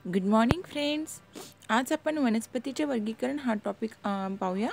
Good morning friends. आज आपण वनस्पतीचे वर्गीकरण हा टॉपिक पाहूया.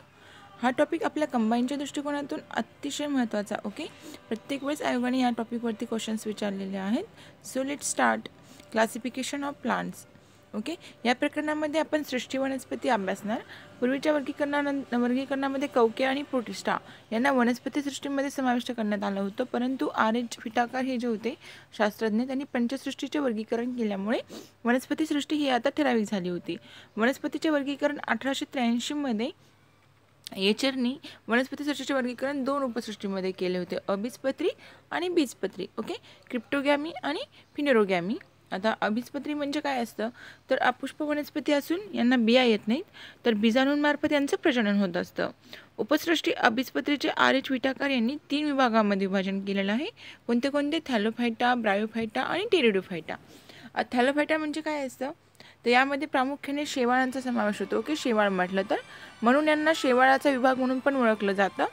हा टॉपिक आपल्या कंबाईनच्या दृष्टिकोनातून अतिशय महत्त्वाचा. ओके, प्रत्येक वेळेस आयोगाने या टॉपिकवरती क्वेश्चन्स विचारलेले आहेत. So let start. Classification of plants. Okay, या प्रकरणामध्ये आपण सृष्टी वनस्पती अभ्यासणार. पूर्वीच्या वर्गीकरणामध्ये कवके आणि प्रोटिस्टा यांना वनस्पती सृष्टीमध्ये समाविष्ट करण्यात आलं होतं, परंतु आर.एच. व्हिटाकर हे जे होते शास्त्रज्ञ, त्यांनी पंचसृष्टीचे वर्गीकरण केल्यामुळे वनस्पती सृष्टी ही आता ठराविक झाली होती. वनस्पतीचे वर्गीकरण 1883 मध्ये येचरनी वनस्पती सृष्टीचे वर्गीकरण दोन उपसृष्टीमध्ये केले होते, अबीजपत्री आणि बीजपत्री. ओके, क्रिप्टोगॅमी आणि फिनेरोगॅमी. आता अबीजपत्री म्हणजे काय असतं, तर अपुष्प वनस्पती असून यांना बिया येत नाहीत, तर बीजाणूंमार्फत यांचं प्रजनन होत असतं. उपसृष्टी अबीजपत्रीचे आर.एच. व्हिटाकर यांनी 3 विभागामध्ये विभाजन केलेलं आहे. कोणते कोणते? थॅलोफायटा, ब्रायोफायटा आणि टेरिडोफायटा. थॅलोफायटा म्हणजे काय असतं, तर यामध्ये प्रामुख्याने शेवाळांचा समावेश होतो. ओके, शेवाळ म्हटलं तर म्हणून यांना शेवाळाचा विभाग म्हणून पण ओळखलं जातं.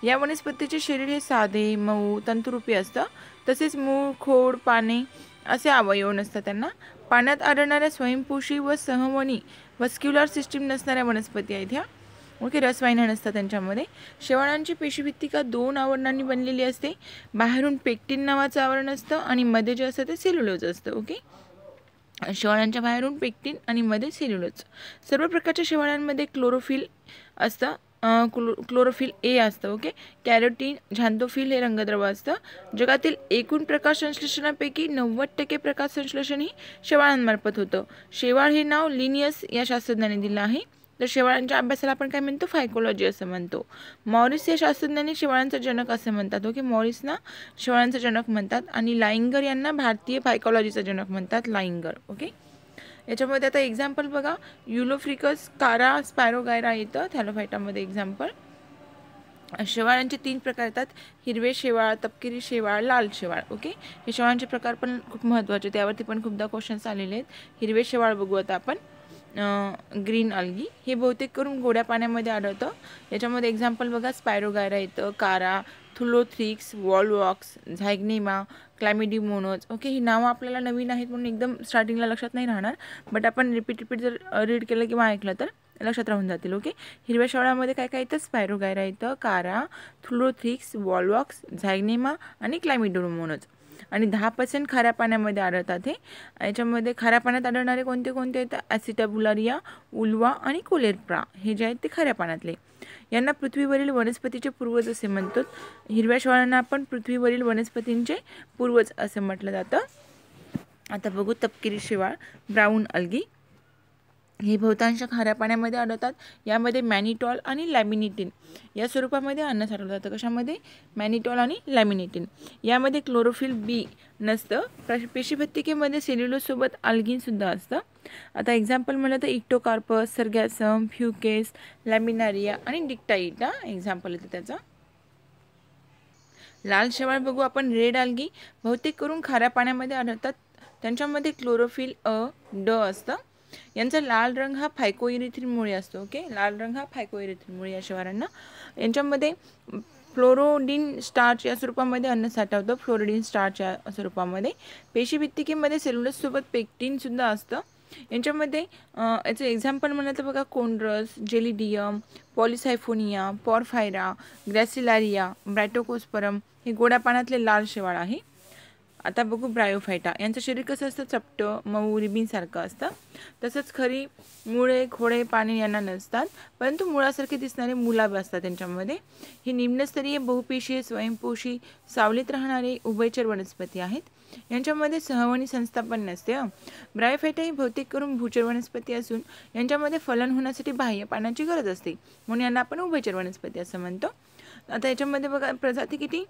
या वनस्पतीचे शरीर हे साधे, मऊ, तंतुरूपी असतं. तसेच मूळ, खोड, पाने असे अवयव नसतात त्यांना. पाण्यात आढळणाऱ्या स्वयंपोषी व सहवनी वस्क्युलर सिस्टीम नसणाऱ्या वनस्पती आहेत ह्या. ओके, रसवाहिन्या नसतात त्यांच्यामध्ये. शेवाळांची पेशीभित्तिका 2 आवरणांनी बनलेली असते. बाहेरून पेक्टिन नावाचं आवरण असतं आणि मध्ये जे असतं ते सेल्युलोज असतं. ओके, शेवाळांच्या बाहेरून पेक्टिन आणि मध्ये सेल्युलोज. सर्व प्रकारच्या शेवाळांमध्ये क्लोरोफिल असतं. क्लोरोफिल ए असतं. ओके, कॅरोटीन, झॅन्थोफिल हे रंगद्रव असतं. जगातील एकूण प्रकाश संश्लेषणापैकी 90% प्रकाश संश्लेषण ही शेवाळांमार्फत होतं. शेवाळ हे नाव लिनियस या शास्त्रज्ञाने दिलं आहे. तर शेवाळांच्या अभ्यासाला आपण काय म्हणतो? फायकोलॉजी असं म्हणतो. मॉरिस या शास्त्रज्ञांनी शेवाळांचा जनक असं म्हणतात. ओके, मॉरिसना शेवाळांचा जनक म्हणतात आणि लाइंगर यांना भारतीय फायकोलॉजीचा जनक म्हणतात. लाइंगर. ओके, याच्यामध्ये आता एक्झाम्पल बघा, युलोफ्रिकस, कारा, स्पॅरोगायरा येतं थॅलोफायटामध्ये एक्झाम्पल. शेवाळांचे 3 प्रकार येतात: हिरवे शेवाळ, तपकिरी शेवाळ, लाल शेवाळ. ओके, हे शेवाळांचे प्रकार पण खूप महत्त्वाचे, त्यावरती पण खूपदा क्वेश्चन्स आलेले आहेत. हिरवे शेवाळ बघू आता आपण. ग्रीन अल्गी हे बहुतेक करून गोड्या पाण्यामध्ये आढळतं. याच्यामध्ये एक्झाम्पल बघा, स्पायरोगायरा येतं, कारा, थुलोथ्रिक्स, वॉलवॉक्स, झायग्नेमा, क्लॅमिडीमोनोज. ओके, ही नावं आपल्याला नवीन आहेत म्हणून एकदम स्टार्टिंगला लक्षात नाही राहणार, बट आपण रिपीट जर रीड केलं किंवा ऐकलं तर लक्षात राहून जातील. ओके, हिरव्या शेवाळामध्ये काय काय येतं? स्पायरोगायरा येतं, कारा, थुलोथ्रिक्स, वॉलवॉक्स, झायग्नेमा आणि क्लॅमिडीमोनोज. आणि 10% खाऱ्या पाण्यामध्ये आढळतात. हे याच्यामध्ये खाऱ्या पाण्यात आढळणारे कोणते कोणते आहेत? ॲसिटाबुलारिया, उल्वा आणि कोलेरप्रा हे जे आहेत ते खाऱ्या पाण्यातले. यांना पृथ्वीवरील वनस्पतीचे पूर्वज असे म्हणतात. हिरव्या शेवाळांना आपण पृथ्वीवरील वनस्पतींचे पूर्वज असे म्हटलं जातं. आता बघू तपकिरी शेवाळ, ब्राऊन अल्गी. हे बहुतांश खाऱ्या पाण्यामध्ये आढळतात. यामध्ये मॅनिटॉल आणि लॅमिनेटिन या स्वरूपामध्ये अन्न साठवलं जातं. कशामध्ये? मॅनिटॉल आणि लॅमिनेटिन. यामध्ये क्लोरोफिल बी नसतं. पेशीभत्तिकेमध्ये सेल्युलोजसोबत अल्गिनसुद्धा असतं. आता एक्झाम्पल म्हणलं तर इक्टोकार्पस, सर्गॅसम, फ्युकेस, लॅमिनारिया आणि डिक्टाईटा एक्झाम्पल येतं त्याचं. लाल शेवाळ बघू आपण, रेड अल्गी. बहुतेक करून खाऱ्या पाण्यामध्ये आढळतात. त्यांच्यामध्ये क्लोरोफिल ड असतं. यांचा लाल रंग हा फायकोइरिथ्रिनमुळे असतो. ओके, लाल रंग हा फायकोइरिथ्रिनमुळे या शेवाळांना. यांच्यामध्ये फ्लोरोडिन स्टार्च या स्वरूपामध्ये अन्न साठवतं. फ्लोरोडिन स्टार्च या स्वरूपामध्ये. पेशीभित्तिकेमध्ये सेल्युलोजसोबत पेक्टिनसुद्धा असतं. यांच्यामध्ये याचं एक्झाम्पल म्हणलं तर बघा, कोंड्रस, जेलिडियम, पॉलिसायफोनिया, पॉरफायरा, ग्रॅसिलारिया, ब्रॅटोकोस्परम हे गोड्या पाण्यातले लाल शेवाळ आहे. आता बघू ब्रायोफायटा. यांचं शरीर कसं असतं? चपटं, मऊ, रिबीनसारखं असतं. तसंच खरी मुळे, खोडे, पाने यांना नसतात, परंतु मुळासारखे दिसणारे मुलाब असतात त्यांच्यामध्ये. ही निम्नस्तरीय बहुपेशीय स्वयंपोषी सावलीत राहणारे उभयचर वनस्पती आहेत. यांच्यामध्ये सहवनी संस्थापन नसते. ब्रायोफायटा ही बहुतेक करून भूचर वनस्पती असून यांच्यामध्ये फलन होण्यासाठी बाह्य पाण्याची गरज असते, म्हणून यांना आपण उभयचर वनस्पती असं म्हणतो. आता याच्यामध्ये बघा प्रजाती किती?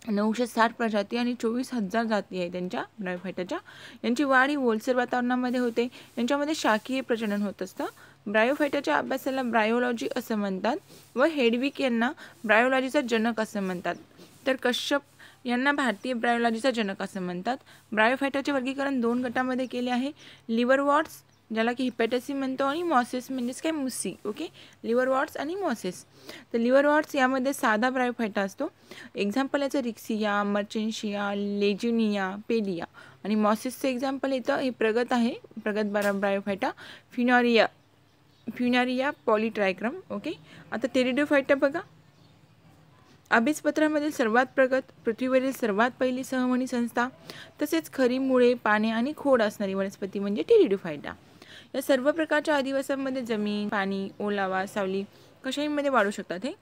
960 प्रजाती आणि 24,000 जाती आहेत त्यांच्या ब्रायोफायटाच्या. यांची वाढ ही ओलसर वातावरणामध्ये होते. यांच्यामध्ये शाकीय प्रजनन होत असतं. ब्रायोफायटाच्या अभ्यासाला ब्रायोलॉजी असं म्हणतात व हेडविक यांना ब्रायोलॉजीचा जनक असं म्हणतात. तर कश्यप यांना भारतीय ब्रायोलॉजीचा जनक असं म्हणतात. ब्रायोफायटाचे वर्गीकरण 2 गटामध्ये केले आहे: लिव्हरवॉर्ट्स ज्याला की हिपॅटसी म्हणतो आणि मॉसेस म्हणजेच काय मुसी. ओके, लिव्हरवॉर्ट्स आणि मॉसेस. तर लिव्हरवॉर्ट्स यामध्ये साधा ब्रायोफायटा असतो. एक्झाम्पल याचं रिक्सिया, मर्चेन्शिया, लेज्युनिया, पेलिया. आणि मॉसेसचं एक्झाम्पल येतं, हे प्रगत आहे, प्रगत ब्रायोफायटा, फ्युनारिया पॉलीट्रायक्रम. ओके. आता टेरिडोफायटा बघा, अभीसपत्रामधील सर्वात प्रगत, पृथ्वीवरील सर्वात पहिली सहमणी संस्था, तसेच खरी मुळे, पाने आणि खोड असणारी वनस्पती म्हणजे टेरिडोफायटा. या सर्व प्रकारच्या अधिवासांमध्ये जमीन, पाणी, ओलावा, सावली कशामध्ये वाढू शकतात. हे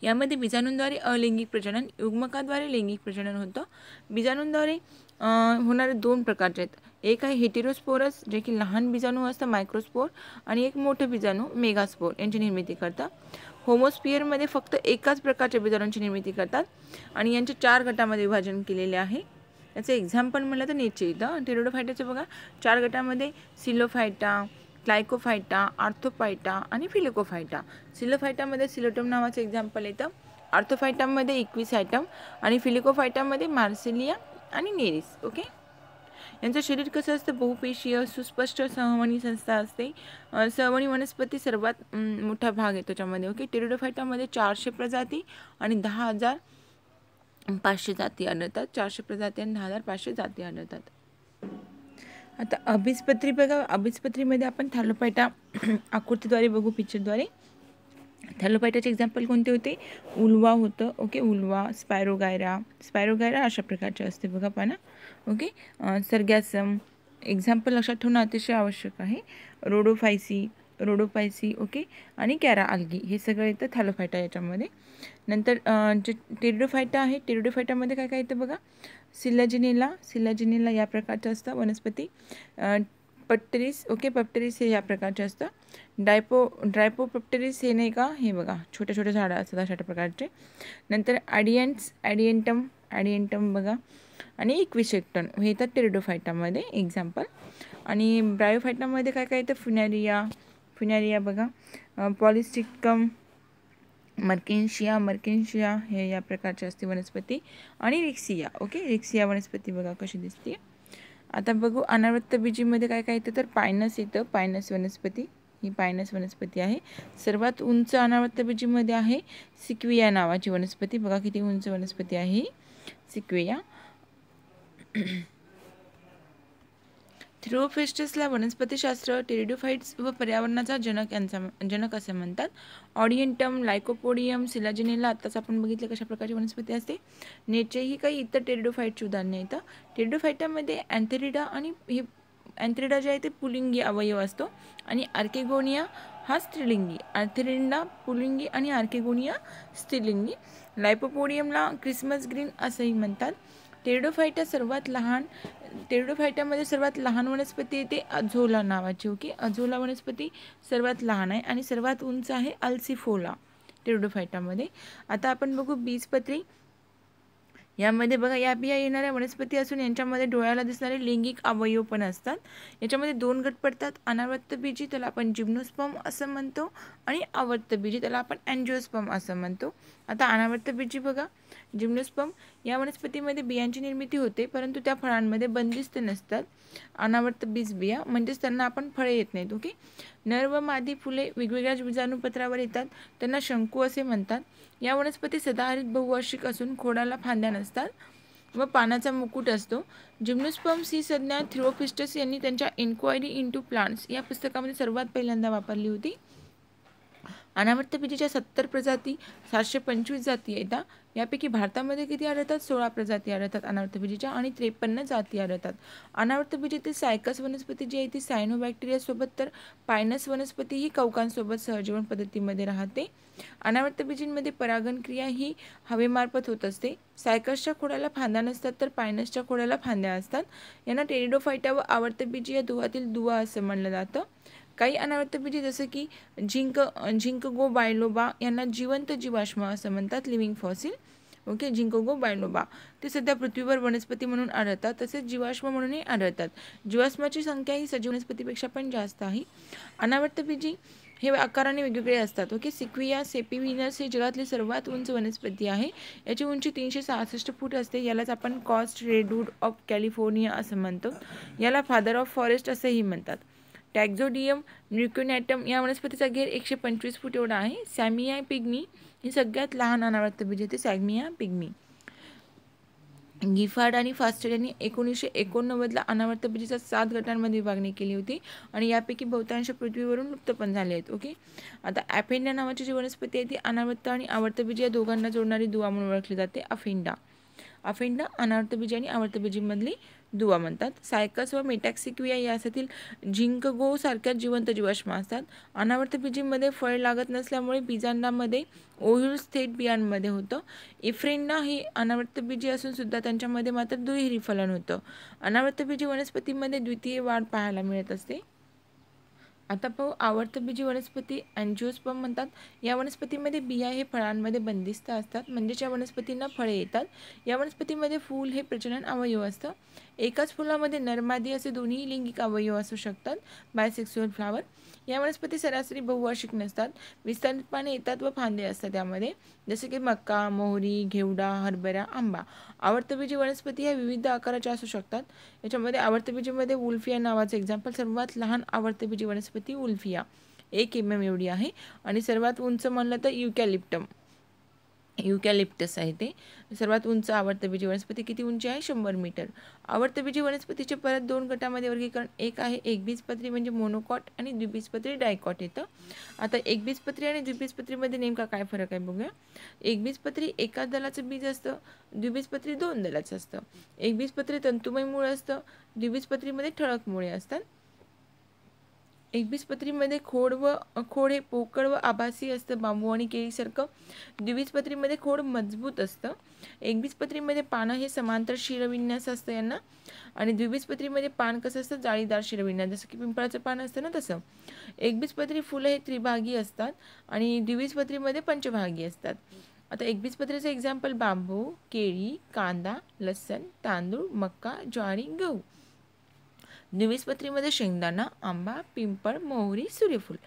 यामध्ये बीजाणूंद्वारे अलैंगिक प्रजनन, युग्मकाद्वारे लैंगिक प्रजनन होतं. बीजाणूंद्वारे होणारे दोन प्रकारचे आहेत. एक आहे हेटेरोस्पोरस, जे की लहान बीजाणू असतं मायक्रोस्पोर, आणि एक मोठं बीजाणू मेगास्पोर यांची निर्मिती करतात. होमोस्पियरमध्ये फक्त एकाच प्रकारच्या बीजाणूंची निर्मिती करतात आणि यांचे 4 गटामध्ये विभाजन केलेले आहे. याचं एक्झाम्पल म्हटलं तर नीचे इथं टेरिडोफायटाचं बघा, 4 गटामध्ये सिलोफायटा, क्लायकोफायटा, आर्थोफायटा आणि फिलिकोफायटा. सिलोफायटामध्ये सिलोटम नावाचं एक्झाम्पल येतं, आर्थोफायटामध्ये इक्विसायटम आणि फिलिकोफायटामध्ये मार्सेलिया आणि नेरिस. ओके. यांचं शरीर कसं असतं, बहुपेशीय सुस्पष्ट सहमणी संस्था असते. सहमणी वनस्पती सर्वात मोठा भाग आहे त्याच्यामध्ये. ओके. टेरिडोफायटामध्ये 400 प्रजाती आणि 10,500 जाती आढळतात. 400 प्रजाती आणि 10,500 जाती आढळतात. आता अभीसपत्री बघा, अभीसपत्रीमध्ये आपण थॅलोफायटा आकृतीद्वारे बघू, पिक्चरद्वारे. थॅलोफायटाचे एक्झाम्पल कोणते होते, उल्वा होतं. ओके. उल्वा, स्पायरोगायरा अशा प्रकारचे असते बघा पाना. ओके. सर्गॅसम एक्झाम्पल लक्षात ठेवणं अतिशय आवश्यक आहे. रोडोफायसी ओके, आणि कॅरा आल्गी हे सगळं येतं थॅलोफायटा याच्यामध्ये. नंतर जे टेरिडोफायटा आहे, टेरिडोफायटामध्ये काय काय येतं बघा, सिलाजिनेला या प्रकारचं असतं वनस्पती. पप्टेरिस ओके, पप्टेरिस हे या प्रकारचे असतं. ड्रायपोपप्टेरिस हे नाही का, हे बघा छोटे छोटे झाडं असतात अशा प्रकारचे. नंतर ॲडियंटम बघा, आणि इक्विसेक्टन हे येतात टेरिडोफायटामध्ये एक्झाम्पल. आणि ब्रायोफायटामध्ये काय काय येतं, फ्युनारिया बघा, पॉलिस्टिकम, मर्केन्शिया हे या प्रकारचे असते वनस्पती. आणि रिक्सिया. ओके. रिक्सिया वनस्पती बघा कशी दिसते. आता बघू अनावृत्त बीजीमध्ये काय काय येतं, तर पायनस येतं. पायनस वनस्पती, ही पायनस वनस्पती आहे. सर्वात उंच अनावृत्त बीजीमध्ये आहे सिक्विया नावाची वनस्पती. बघा किती उंच वनस्पती आहे सिक्विया. थिओफिस्टसला वनस्पतीशास्त्र, टेरिडोफाइट्स व पर्यावरणाचा जनक असे म्हणतात. ऑडियंटम, लायकोपोडियम, सिलाजिनेला आत्ताच आपण बघितलं कशा प्रकारची वनस्पती असते. नेचेही काही इतर टेरिडोफाइटची उदाहरणे येतं. टेरिडोफायटामध्ये अँथेरिडा आणि हे अँथेरिडा जे आहे ते पुलिंगी अवयव असतो आणि आर्केगोनिया हा स्त्रीलिंगी. अँथेरिडा पुलिंगी आणि आर्केगोनिया स्त्रीलिंगी. लायपोपोडियमला क्रिसमस ग्रीन असंही म्हणतात. टेरिडोफायटामध्ये सर्वात लहान वनस्पती येते अझोला नावाची. ओके. अझोला वनस्पती सर्वात लहान आहे आणि सर्वात उंच आहे अल्सिफोला टेरिडोफायटामध्ये. आता आपण बघू बीजपत्री. यामध्ये बघा या बिया येणाऱ्या वनस्पती असून यांच्यामध्ये डोळ्याला दिसणारे लैंगिक अवयव पण असतात. याच्यामध्ये 2 गट पडतात. अनावर्त बीजी त्याला आपण जिम्नोस्पर्म असं म्हणतो आणि आवर्त बीजी त्याला आपण अँजिओस्पर्म असं म्हणतो. आता अनावर्त बीजी बघा, जिम्नोस्पर्म या वनस्पतीमध्ये बियांची निर्मिती होते परंतु त्या फळांमध्ये बंदिस्त नसतात. अनावर्त बीज बिया म्हणजेच त्यांना आपण फळे येत नाहीत. ओके. नर व मादी फुले वेगवेगळ्या बीजाणूपत्रावर येतात, त्यांना शंकू असे म्हणतात. या वनस्पती सदाहरित बहुवार्षिक असून खोडाला फांद्या नसतात व पानाचा मुकुट असतो. जिम्नोस्पर्म्स ही संज्ञा थिओफिस्टस यांनी त्यांच्या इन्क्वायरी इंटू प्लांट्स या पुस्तकामध्ये सर्वात पहिल्यांदा वापरली होती. अनावर्त बीजीच्या 70 प्रजाती, 725 जाती येतात. यापैकी भारतामध्ये किती आढळतात, 16 प्रजाती आढळतात अनावर्त बीजीच्या आणि 53 जाती आढळतात. अनावर्त बीजीतील सायकस वनस्पती जी आहे ती सायनोबॅक्टेरिया सोबत, तर पायनस वनस्पती ही कवकांसोबत सहजीवन पद्धतीमध्ये राहते. अनावर्त बीजींमध्ये परागण क्रिया ही हवेमार्फत होत असते. सायकसच्या खोडाला फांद्या नसतात तर पायनसच्या खोडाला फांद्या असतात. यांना टेरिडोफायटा व आवर्त बीजी या दुवातील दुवा असं म्हणलं जातं. काही अनावर्त बीजी जसं की झिंकगो बायलोबा यांना जिवंत जीवाश्म असं म्हणतात, लिव्हिंग फॉसिल. ओके. झिंकगो बायलोबा ते सध्या पृथ्वीवर वनस्पती म्हणून आढळतात, तसेच जीवाश्म म्हणूनही आढळतात. जीवाश्माची संख्या ही सजीव वनस्पतीपेक्षा पण जास्त आहे. अनावर्त बीजी हे आकाराने वेगवेगळे असतात. ओके. सिक्विया सेपिव्हिनस हे जगातली सर्वात उंच वनस्पती आहे. याची उंची 366 फूट असते. यालाच आपण कॉस्ट रेडवूड ऑफ कॅलिफोर्निया असं म्हणतो. याला फादर ऑफ फॉरेस्ट असंही म्हणतात. टॅक्झोडियम न्यूकोनॅटम या वनस्पतीचा घेर 125 फूट एवढा आहे. सॅमिया पिग्मी ही सगळ्यात लहान अनावर्त बीज आहे, सॅमिया पिग्मी. गिफार्ड आणि फास्टर यांनी 1989ला अनावर्तबीजीचा 7 गटांमध्ये विभागणी केली होती आणि यापैकी बहुतांश पृथ्वीवरून लुप्त पण झाले आहेत. ओके. आता ॲफेंडा नावाची जी वनस्पती आहे ती अनावर्त आणि आवर्तबीजी या दोघांना जोडणारी दुवा म्हणून ओळखली जाते. अफेंडा अनावर्तबीजी आणि आवर्तबीजीमधली दुवा म्हणतात. सायकस व मेटॅक्सिक्विया यासातील झिंकगो सारख्या जिवंत जीवाश्म असतात. अनावर्तबीजीमध्ये फळ लागत नसल्यामुळे बीजांडामध्ये ओव्ह्यूल्स थेट बियांमध्ये होतं. इफ्रेंडा ही अनावर्तबीजी असून सुद्धा त्यांच्यामध्ये मात्र दुहेरी फलन होतं. अनावर्तबीजी वनस्पतीमध्ये द्वितीय वाढ पाहायला मिळत असते. आता पाहू आवर्तबीजी वनस्पती अँजिओस्पर्म म्हणतात. या वनस्पतीमध्ये बिया हे फळांमध्ये बंदिस्त असतात, म्हणजेच या वनस्पतींना फळे येतात. या वनस्पतीमध्ये फूल हे प्रजनन अवयव असतं. एकाच फुलामध्ये नर-मादी असे दोन्ही लिंगिक अवयव असू शकतात. Bisexual flower. या वनस्पती सरासरी बहुवार्षिक नसतात. विस्तारित पाने येतात व फांदे असतात त्यामध्ये, जसे की मका, मोहरी, घेवडा, हरभरा, आंबा. आवर्तबीजी वनस्पती ह्या विविध आकाराच्या असू शकतात. याच्यामध्ये आवर्तबीजीमध्ये वुल्फिया नावाचं एक्झाम्पल. सर्वात लहान आवर्तबीजी वनस्पती वुल्फिया 1 mm एवढी आहे आणि सर्वात उंच म्हणलं तर युकॅलिप्टस आहे ते. सर्वात उंच आवर्तबीजी वनस्पती किती उंची आहे? 100 मीटर. आवर्तबीजी वनस्पतीचे परत 2 गटामध्ये वर्गीकरण. एक आहे एकबीजपत्री म्हणजे मोनोकॉट आणि द्विबीजपत्री डायकॉट येतं. आता एकबीजपत्री आणि द्विबीजपत्रीमध्ये नेमका काय फरक आहे बघूया. एकबीजपत्री एकाच दलाचं बीज असतं, द्विबीजपत्री 2 दलाचं असतं. एकबीजपत्री तंतुमय मूळ असतं, द्विबीजपत्रीमध्ये ठळक मुळे असतात. एकबीजपत्रीमध्ये खोड हे पोकळ व आभासी असतं, बांबू आणि केळीसारखं. द्विबीजपत्रीमध्ये खोड मजबूत असतं. एकबीजपत्रीमध्ये पानं हे समांतर शिरविन्यास असतं यांना आणि द्विबीजपत्रीमध्ये पान कसं असतं? जाळीदार शिरविन्यास, जसं की पिंपळाचं पान असतं ना तसं. एकबीजपत्री फुलं हे त्रिभागी असतात आणि द्विबीजपत्रीमध्ये पंचभागी असतात. आता एकबीजपत्रीचं एक्झाम्पल बांबू, केळी, कांदा, लसण, तांदूळ, मका, ज्वारी, गहू. द्विबीजपत्रीमध्ये शेंगदाणा, आंबा, पिंपळ, मोहरी, सूर्यफूल.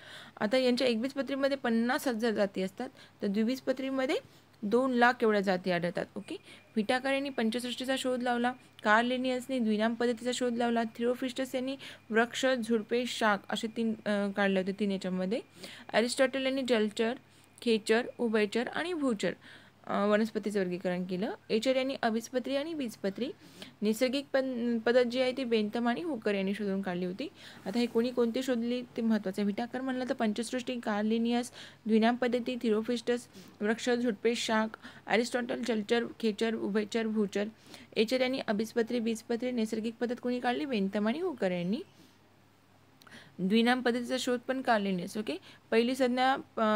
आता यांच्या एकबीजपत्रीमध्ये 50,000 जाती असतात, तर द्विबीजपत्रीमध्ये 2,00,000 एवढ्या जाती आढळतात. ओके. व्हिटाकर यांनी पंचसृष्टीचा शोध लावला. कार्ल लिनियसने द्विनाम पद्धतीचा शोध लावला. थिओफ्रिस्टस यांनी वृक्ष, झुडपे, शाख असे 3 काढले होते 3 याच्यामध्ये. अरिस्टॉटल यांनी जलचर, खेचर, उभयचर आणि भूचर वनस्पतीचं वर्गीकरण केलं. एचर यांनी अभिजपत्री आणि बीजपत्री. नैसर्गिक पद्धत जी आहे ती बेंथम आणि हुकर यांनी शोधून काढली होती. आता हे कोणती शोधली ते महत्त्वाचं आहे. व्हिटाकर म्हणलं तर पंचसृष्टी, कार्ल लिनियस, द्विनाम पद्धती, थिओफ्रिस्टस, वृक्ष, झुडपे, शाख, अरिस्टॉटल जलचर, खेचर, उभयचर, भूचर. एचर यांनी अभिजपत्री, बीजपत्री. नैसर्गिक पद्धत कोणी काढली? बेंथम आणि हुकर यांनी. द्विनाम पद्धतीचा शोध पण कार्ल लिनियस. ओके. पहिली संज्ञा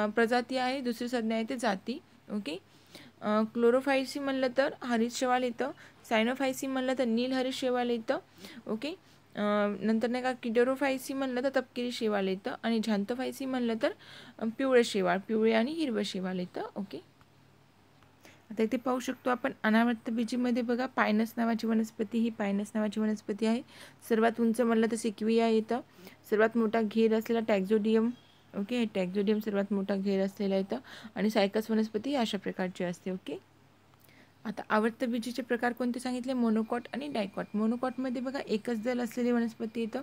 प्रजाती आहे, दुसरी संज्ञा आहे ते जाती. ओके. क्लोरोफायसी म्हणलं तर हरित शेवाळ येतं. सायनोफायसी म्हणलं तर नील हरित शेवाळ येतं. ओके. नंतर नाही का किडोरोफायसी म्हणलं तर तपकिरी शेवाळ येतं आणि झांतोफायसी म्हणलं तर पिवळे आणि हिरवं शेवाळ येतं. ओके. आता इथे पाहू शकतो आपण अनावर्तबीजीमध्ये बघा पायनस नावाची वनस्पती, ही पायनस नावाची वनस्पती आहे. सर्वात उंच म्हणलं तर सिक्विया येतं. सर्वात मोठा घेर असलेला टॅक्झोडियम. ओके. हे टॅक्झोडियम सर्वात मोठा घेर असलेला येतं आणि सायकस वनस्पती अशा प्रकारची असते. ओके. आता आवर्तबीजीचे प्रकार कोणते सांगितले? मोनोकॉट आणि डायकॉट. मोनोकॉटमध्ये बघा एकच दल असलेली वनस्पती येतं,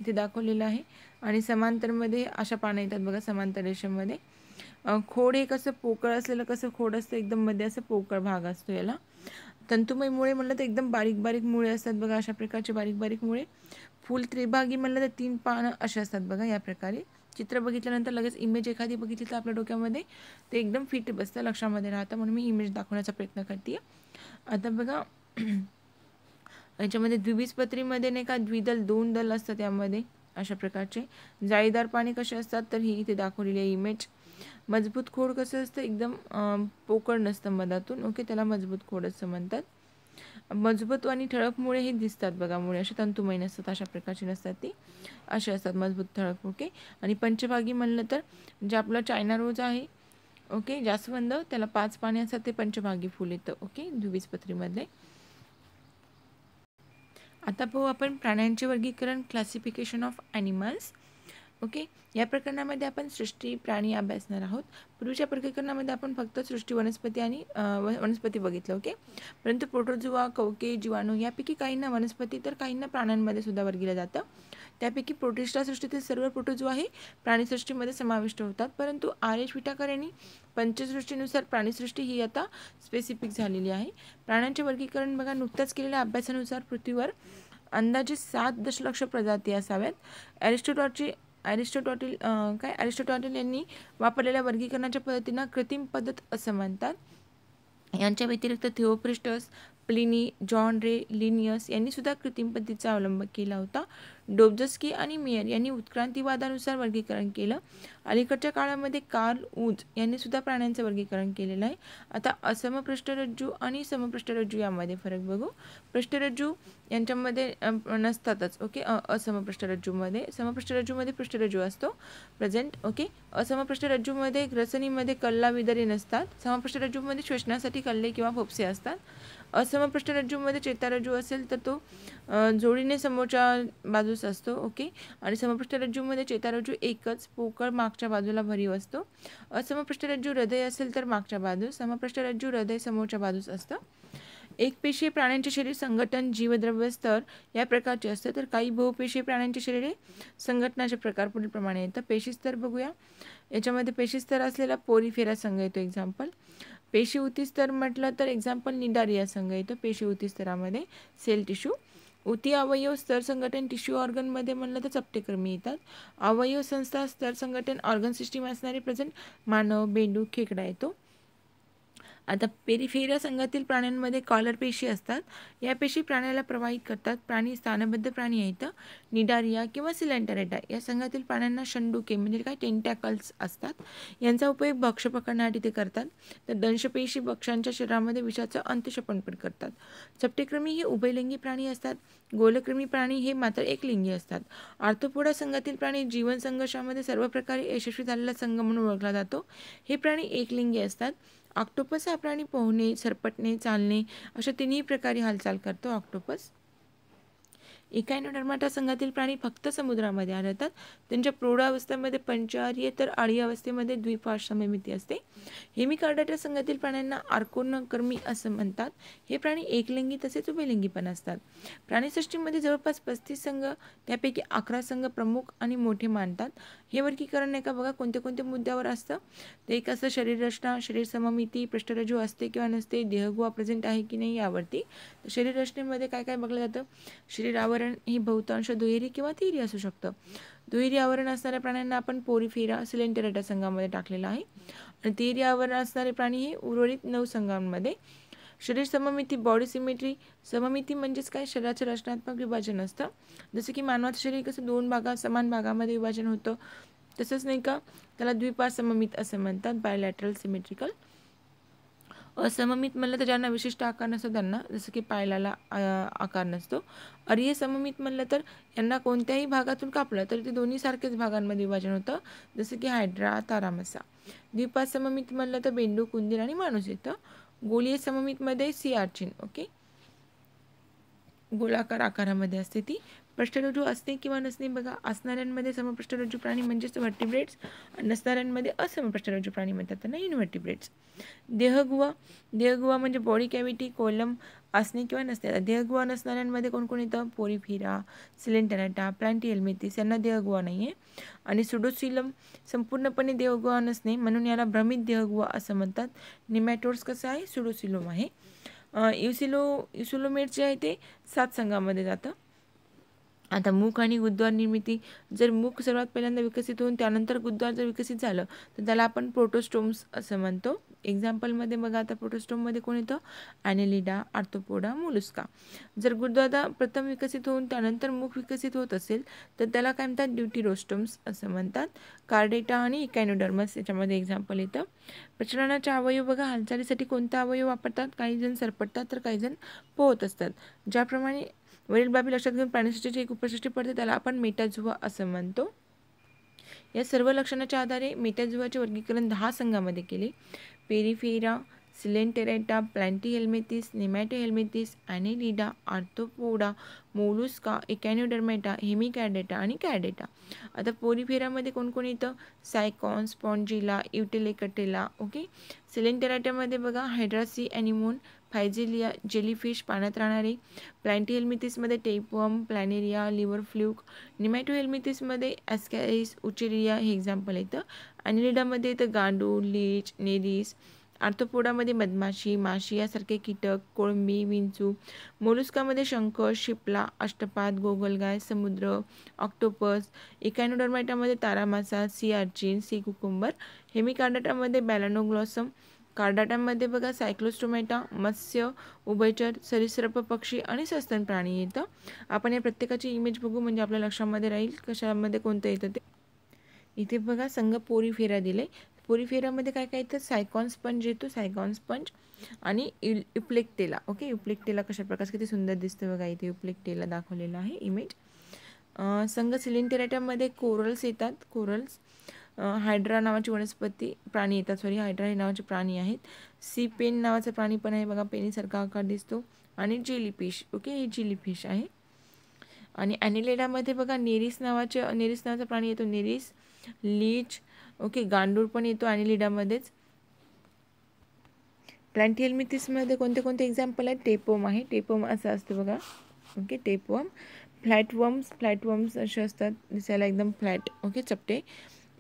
इथे दाखवलेलं आहे आणि समांतरमध्ये अशा पानं येतात बघा समांतर रेषेमध्ये. खोड हे कसं पोकळ असलेलं कसं खोड असतं, एकदम मध्ये असं पोकळ भाग असतो याला. तंतुमय मुळे म्हणलं तर एकदम बारीक बारीक मुळे असतात बघा, अशा प्रकारचे बारीक बारीक मुळे. फूल त्रिभागी म्हणलं तर 3 पानं असे असतात बघा या प्रकारे. चित्र बघितल्यानंतर लगेच इमेज एखादी बघितली तर आपल्या डोक्यामध्ये ते एकदम फिट बसतं, लक्षामध्ये राहतं, म्हणून मी इमेज दाखवण्याचा प्रयत्न करते. आता बघा याच्यामध्ये द्विबीजपत्रीमध्ये नाही का द्विदल 2 दल असतात यामध्ये अशा प्रकारचे. जाळीदार पाने कसे असतात तर ही इथे दाखवलेली आहे इमेज. मजबूत खोड कसं असतं? एकदम पोकळ नसतं मधातून. ओके. त्याला मजबूत खोड असं म्हणतात. मजबूत आणि ठळक मुळे हे दिसतात बघा, मुळे असे तंतुमय नसतात, अशा प्रकारचे नसतात ती, असे असतात मजबूत ठळक. ओके. आणि पंचभागी म्हणलं तर जे आपलं चायना रोज आहे, ओके, जास्वंद, त्याला 5 पाने असतात, ते पंचभागी फुल येतं. ओके. द्विबीजपत्रीमधले. आता पाहू आपण प्राण्यांचे वर्गीकरण, क्लासिफिकेशन ऑफ ॲनिमल्स. ओके. या प्रकरणामध्ये आपण सृष्टी प्राणी अभ्यासणार आहोत. पूर्वीच्या प्रकरणामध्ये आपण फक्त सृष्टी वनस्पती आणि वनस्पती बघितलं. ओके. परंतु प्रोटोझोआ, कवके, जीवाणू यापैकी काहींना वनस्पती तर काहींना प्राण्यांमध्ये सुद्धा वर्गीलं जातं. त्यापैकी प्रोटिस्टा सृष्टीतील सर्व प्रोटोजोआ हे प्राणीसृष्टीमध्ये समाविष्ट होतात, परंतु आर एच विटाकर यांनी पंचसृष्टीनुसार प्राणीसृष्टी ही आता स्पेसिफिक झालेली आहे. प्राण्यांचे वर्गीकरण बघा, नुकत्याच केलेल्या अभ्यासानुसार पृथ्वीवर अंदाजे 7 दशलक्ष प्रजाती असाव्यात. ॲरिस्टॉटल यांनी वापरलेल्या वर्गीकरणाच्या पद्धतींना कृत्रिम पद्धत असं म्हणतात. यांच्या व्यतिरिक्त थिओफ्रिस्टस, प्लिनी, जॉन रे, लिनियस यांनी सुद्धा कृत्रिम पद्धतीचा अवलंब केला होता. डोब्झस्की आणि मेयर यांनी उत्क्रांतीवादानुसार वर्गीकरण केलं. अलीकडच्या काळामध्ये कार्ल उज यांनी सुद्धा प्राण्यांचं वर्गीकरण केलेलं आहे. आता असमपृष्ठरज्जू आणि समपृष्ठरज्जू यामध्ये फरक बघू. पृष्ठरज्जू यांच्यामध्ये नसतातच, ओके. असमपृष्ठरज्जूमध्ये, समपृष्ठरज्जूमध्ये पृष्ठरज्जू असतो प्रेझेंट, ओके. असमपृष्ठरज्जूमध्ये ग्रसनीमध्ये कल्ला विदारे नसतात. समपृष्ठरज्जूमध्ये श्वसनासाठी कल्ले किंवा फोप्से असतात. असमपृष्ठरज्जूमध्ये चेतारज्जू असेल तर तो जोडीने समोरच्या बाजूस असतो, ओके. आणि समपृष्ठरज्जूमध्ये चेतारज्जू एकच, पोकळ मागच्या बाजूला भरीव असतो. असमपृष्ठरज्जू हृदय असेल तर मागच्या बाजूस, समपृष्ठरज्जू हृदय समोरच्या बाजूस असतं. एकपेशीय प्राण्यांचे शरीर संघटन, जीवद्रव्य स्तर या प्रकारचे असते, तर काही बहुपेशीय प्राण्यांचे शरीर संघटनाचे प्रकार पुढीलप्रमाणे येतं. पेशी स्तर बघूया. याच्यामध्ये पेशी स्तर असलेला पोरीफेरा संघ येतो एक्झाम्पल. पेशी उती स्तर म्हटलं तर एक्झाम्पल निडारिया संघ येतो पेशी उती स्तरामध्ये. Cell tissue. उती अवयव स्तर संघटन टिश्यू ऑर्गनमध्ये म्हणलं तर चपटेकर्मी येतात. अवयव संस्था स्तर संघटन ऑर्गन सिस्टीम असणारे प्रेझेंट मानव, बेंडूक, खेकडा येतो. आता पेरिफेरिया संघातील प्राण्यांमध्ये कॉलर पेशी असतात. या पेशी प्राण्याला प्रवाहित करतात. प्राणी स्थानबद्ध प्राणी आहेत. निडारिया किंवा सिलेंटरेटा या संघातील प्राण्यांना शंडुके म्हणजे काय टेंटॅकल्स असतात. यांचा उपयोग भक्ष्य पकडण्यासाठी ते करतात. तर दंशपेशी भक्ष्यांच्या शरीरामध्ये विषाचं अंत्यशपन पण करतात. चपटेक्रमी हे उभयलिंगी प्राणी असतात. गोलक्रमी प्राणी हे मात्र एकलिंगी असतात. आर्थ्रोपोडा संघातील प्राणी जीवन संघर्षामध्ये सर्व प्रकारे यशस्वी झालेला संघ म्हणून ओळखला जातो. हे प्राणी एकलिंगी असतात. ऑक्टोपस हा प्राणी पोहणे, सरपटणे, चालणे अशा तिन्ही प्रकारे हालचाल करतो ऑक्टोपस. इकायनोडर्माटा संघातील प्राणी फक्त समुद्रामध्ये आढळतात. त्यांच्या प्रौढावस्थेमध्ये पंचआर्य तर आळी अवस्थेमध्ये द्विपार्श्व सममिती असते. हेमिकॉर्डाटा संघातील प्राण्यांना आर्कोनकर्मी असं म्हणतात. हे प्राणी एकलिंगी तसेच उभयलिंगी पण असतात. प्राणीसृष्टीमध्ये जवळपास 35 संघ, त्यापैकी 11 संघ प्रमुख आणि मोठे मानतात. हे वर्गीकरण नाही का बघा कोणत्या कोणत्या मुद्द्यावर असतं. ते एक असं शरीर रचना, शरीर सममिती, पृष्ठरज्जू असते किंवा नसते, देहगुहा प्रेझेंट आहे की नाही यावरती. शरीर रचनेमध्ये काय काय बघलं जातं. शरीर आवरण हे बहुतांश दुहेरी किंवा तिहेरी असू शकतं. दुहेरी आवरण असणाऱ्या प्राण्यांना आपण पोरीफेरा, सिलेंटरेटा संघामध्ये टाकलेला आहे. आणि तिहेरी आवरण असणारे प्राणी हे उर्वरित 9 संघांमध्ये. शरीर सममिती, बॉडी सिमेट्री. सममिती म्हणजेच काय शरीराचं रचनात्मक विभाजन असतं. जसं की मानवाचं शरीर कसं 2 भागात समान भागामध्ये विभाजन होतं, तसंच नाही का त्याला द्विपार सममित असं म्हणतात, बायलॅटरल सिमेट्रिकल. असममित म्हणलं तर ज्यांना विशिष्ट आकार नसतो त्यांना, जसं की पायलाला आकार नसतो. अर्य सममित म्हणलं तर यांना कोणत्याही भागातून कापलं तर ते दोन्ही सारखेच भागांमध्ये विभाजन होतं, जसं की हायड्रा, तारामसा. द्विपार सममित म्हणलं तर बेंडूक, उंदीर आणि माणूस येतं. गोलीय सममितमध्ये सी आर्चिन, ओके. गोलाकार आकारामध्ये असते ती. पृष्ठरज्जू असते किंवा नसणे बघा. असणाऱ्यांमध्ये समपृष्ठरज्जू प्राणी म्हणजेच व्हर्टिब्रेट्स, नसणाऱ्यांमध्ये असमपृष्ठरज्जू प्राणी म्हणतात त्यांना इनव्हर्टिब्रेट्स. देहगुहा म्हणजे बॉडी कॅव्हिटी, कोलम असणे किंवा नसणे. देहगुहा नसणाऱ्यांमध्ये कोण कोण येतं. पोरीफेरा, सिलेंटरेटा, प्लॅन्टीहेल्मिंथिस यांना देहगुहा नाही आहे. आणि सुडोसिलम संपूर्णपणे देहगुहा नसणे म्हणून याला भ्रमित देहगुहा असं म्हणतात. निमॅटोड्स कसं आहे, सुडोसिलोम आहे. युसिलोमेट जे आहे ते 7 संघामध्ये जातं. आता मुख आणि गुद्द्वार निर्मिती. जर मुख सर्वात पहिल्यांदा विकसित होऊन त्यानंतर गुद्द्वार जर विकसित झालं तर त्याला आपण प्रोटोस्टोम्स असं म्हणतो. एक्झाम्पलमध्ये बघा आता प्रोटोस्टोममध्ये कोण येतं. ॲनेलिडा, आर्थ्रोपोडा, मोलुस्का. जर गुद्द्वार प्रथम विकसित होऊन त्यानंतर मुख विकसित होत असेल तर त्याला काय म्हणतात, ड्युटिरोस्टोम्स असं म्हणतात. कार्डेटा आणि इकायनोडर्मस याच्यामध्ये एक्झाम्पल येतं. प्रचलनाचे अवयव बघा. हालचालीसाठी कोणता अवयव वापरतात. काही जण सरपटतात तर काही जण पोहत असतात. ज्याप्रमाणे वरील बाबी लक्षात घेऊन प्राणीसृष्टीची एक उपसृष्टी पडते त्याला आपण मेटाझुआ असं म्हणतो. या सर्व लक्षणाच्या आधारे मेटाझुआचे वर्गीकरण 10 संघामध्ये केले. पेरिफेरा, सिलेंटेरेटा, प्लॅन्टीहेल्मिंथिस, नेमॅटोहेल्मिंथिस, ॲनेलिडा, आर्थ्रोपोडा, मोलुस्का, इकॅनोडर्मेटा, हेमिकॉर्डेटा आणि कॉर्डेटा. आता पोरीफेरामध्ये कोण कोण येतं. सायकॉन, स्पॉन्जिला, युटेलेकटेला, ओके. सिलेंटेरेटामध्ये बघा हायड्रासी, ॲनिमोन, फायझिलिया जेलीफिश पाण्यात राहणारे, प्लॅन्टीहेल्मिंथिसमध्ये टेपवर्म, प्लॅनेरिया, लिव्हर फ्लूक, निमॅटोहेल्मिंथिसमध्ये ॲस्कॅरिस, उचेरिया हे एक्झाम्पल येतं. ॲनिलिडामध्ये येतं गांडूळ, लीच, नेरिस. आर्थ्रोपोडामध्ये मधमाशी, माशी यासारखे कीटक, कोळंबी, विंचू. मोलुस्कामध्ये शंख, शिपला, अष्टपाद, गोगलगाय, समुद्र, ऑक्टोपस. इकॅनोडर्मॅटामध्ये तारामासा, सी अर्चिन, सी कुकुंबर. हेमिकार्डाटामध्ये बॅलानोग्लॉसम. कार्डाटामध्ये बघा सायक्लोस्टोमॅटा, मत्स्य, उभयचर, सरीसृप पक्षी आणि सस्तन प्राणी येतं. आपण या प्रत्येकाची इमेज बघू म्हणजे आपल्या लक्षामध्ये राहील कशामध्ये कोणतं येतं ते. इथे बघा संघ पोरीफेरा दिले. पोरीफेरामध्ये काय काय येतं, सायकॉन स्पंज येतो, सायकॉन स्पंज आणि युप्लेक्टेला. ओके, युप्लेक्टेला कशा प्रकारे किती सुंदर दिसतं बघा, इथे युप्लेक्टेला दाखवलेला आहे इमेज. संघ सिलेंटेरेटामध्ये कोरल्स येतात, कोरल्स. हायड्रा नावाची वनस्पती प्राणी येतात, हायड्रा हे नावाचे प्राणी आहेत. सी पेन नावाचा प्राणी पण आहे बघा, पेनीसारखा आकार दिसतो. आणि जेलीफिश. ओके, हे जेलीफिश आहे. आणि ॲनिलेडामध्ये बघा नेरिस नावाचा प्राणी येतो, नेरिस, लीच. ओके, गांडूळ पण येतो ॲनिलिडामध्येच. प्लॅन्टीहेल्मिंथिसमध्ये कोणते कोणते एक्झाम्पल आहेत, टेपवर्म आहे, टेपवर्म असं असतं बघा. Okay, tapeworm. फ्लॅटवर्म्स असे असतात, दिसायला एकदम फ्लॅट. ओके, चपटे.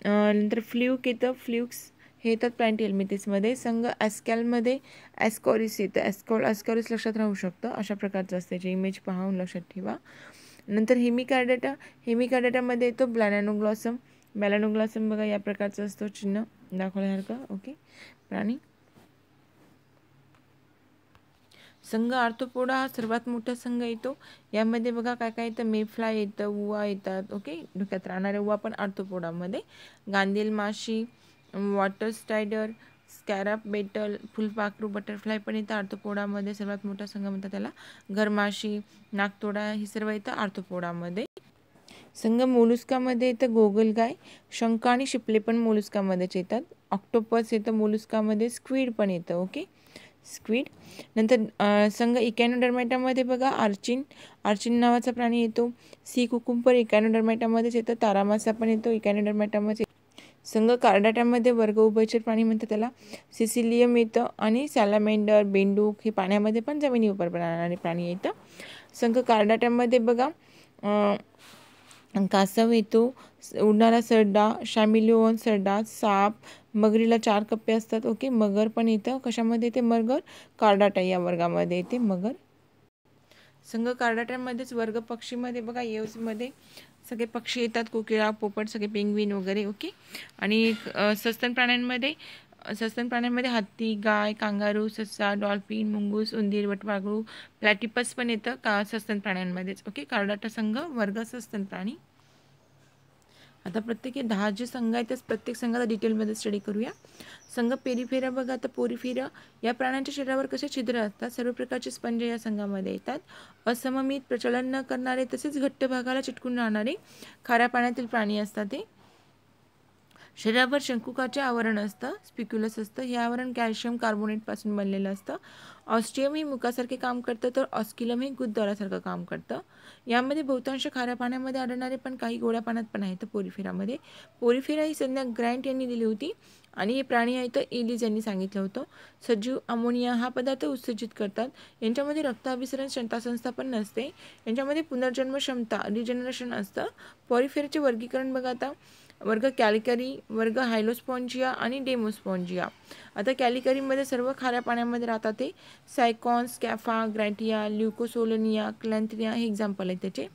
नंतर फ्ल्यूक येतं, फ्ल्यूक्स हे येतात प्लॅन्टीहेल्मिंथिसमध्ये. संघ ॲस्कॅलमध्ये ॲस्कॉरिस येतं, ॲस्कॉरिस लक्षात राहू शकतं, अशा प्रकारचं असतं, त्याची इमेज पाहून लक्षात ठेवा. नंतर हेमिकार्डाटामध्ये येतो बॅलानोग्लॉसम बघा या प्रकारचं असतो, चिन्ह दाखवल्यासारखं. ओके, प्राणी. संघ आर्थ्रोपोडा हा सर्वात मोठा संघ येतो. यामध्ये बघा काय काय येतं, मेफ्लाय येतं, उवा येतात. ओके, डोक्यात राहणारे उवा पण आर्थ्रोपोडामध्ये. गांदेल माशी, वॉटर स्टायडर, स्कॅरप, बेटल, फुलपाखरू, बटरफ्लाय पण येतं आर्थ्रोपोडामध्ये. सर्वात मोठा संघ म्हणतात त्याला. घरमाशी, नागतोडा हे सर्व येतं आर्थ्रोपोडामध्ये. संघ मोलुस्कामध्ये येतं गोगलगाय, शंख आणि शिपले पण मोलुस्कामध्येच येतात. ऑक्टोपस येतं मोलुस्कामध्ये, स्क्विड पण येतं. Okay, squid. नंतर संघ इकॅनोडर्मॅटामध्ये बघा आर्चिन नावाचा प्राणी येतो. सी कुकुंबर इकॅनोडर्मॅटामध्येच येतं. तारामासा पण येतो इकॅनोडर्मॅटामध्ये. संघ कार्डाटामध्ये वर्ग उभयचर प्राणी म्हणतात त्याला. सिसिलियम येतं आणि सॅलामेंडर, बेंडूक हे पाण्यामध्ये पण जमिनीवर राहणारे प्राणी येतं. संघ कार्डाटामध्ये बघा कासव येतो, उडणारा सरडा, शॅमिलिओन सरडा, साप, मगरीला 4 कप्पे असतात. ओके, मगर पण येतं, कशामध्ये येते, मगर कार्डाटा या वर्गामध्ये येते मगर. संघ कार्डाटामध्येच वर्ग पक्षीमध्ये बघा एव्समध्ये सगळे पक्षी येतात, कोकिळा, पोपट, सगळे पेंग्विन वगैरे. ओके, आणि सस्तन प्राण्यांमध्ये हत्ती, गाय, कांगारू, ससा, डॉल्फिन, मुंगूस, उंदीर, वटवाघळू, प्लॅटिपस पण येतं का सस्तन प्राण्यांमध्येच. ओके, कार्डाटा संघ वर्ग सस्तन प्राणी. आता प्रत्येकी 10 जे संघ आहेत त्याच प्रत्येक संघाचा डिटेलमध्ये स्टडी करूया. संघ पेरिफेरा बघा, आता पोरिफेरा या प्राण्यांच्या शरीरावर कसे छिद्र असतात, सर्व प्रकारचे स्पंज या संघामध्ये येतात. असममित प्रचलन न करणारे तसेच घट्ट भागाला चिटकून राहणारे खाऱ्या पाण्यातील प्राणी असतात. ते शरीरावर शंकुकाचे आवरण असतं, स्पिक्युलस असतं. हे आवरण कॅल्शियम कार्बोनेटपासून बनलेलं असतं. ऑस्टियम हे मुखासारखे काम करतं, तर ऑस्किलम हे गुदद्वारासारखं काम करतं. यामध्ये बहुतांश खाऱ्या पाण्यामध्ये आढळणारे पण काही गोड्या पाण्यात पण आहेत पोरिफेरामध्ये. पोरिफेरा ही संज्ञा ग्रँट यांनी दिली होती आणि हे प्राणी आहेत एलिज यांनी सांगितलं होतं. सजीव अमोनिया हा पदार्थ उत्सर्जित करतात. यांच्यामध्ये रक्ताभिसरण क्षमता पण नसते. यांच्यामध्ये पुनर्जन्म क्षमता रिजनरेशन असतं. पोरिफेराचे वर्गीकरण बघा, आता वर्ग कॅलिकरी, वर्ग हायलोस्पॉन्जिया आणि डेमोस्पॉन्जिया. आता कॅलिकरीमध्ये सर्व खाऱ्या पाण्यामध्ये राहतात. ते सायकॉन, स्कॅफा, ग्रॅटिया, ल्युकोसोलनिया, क्लॅन्थ्रिया हे एक्झाम्पल आहेत त्याचे.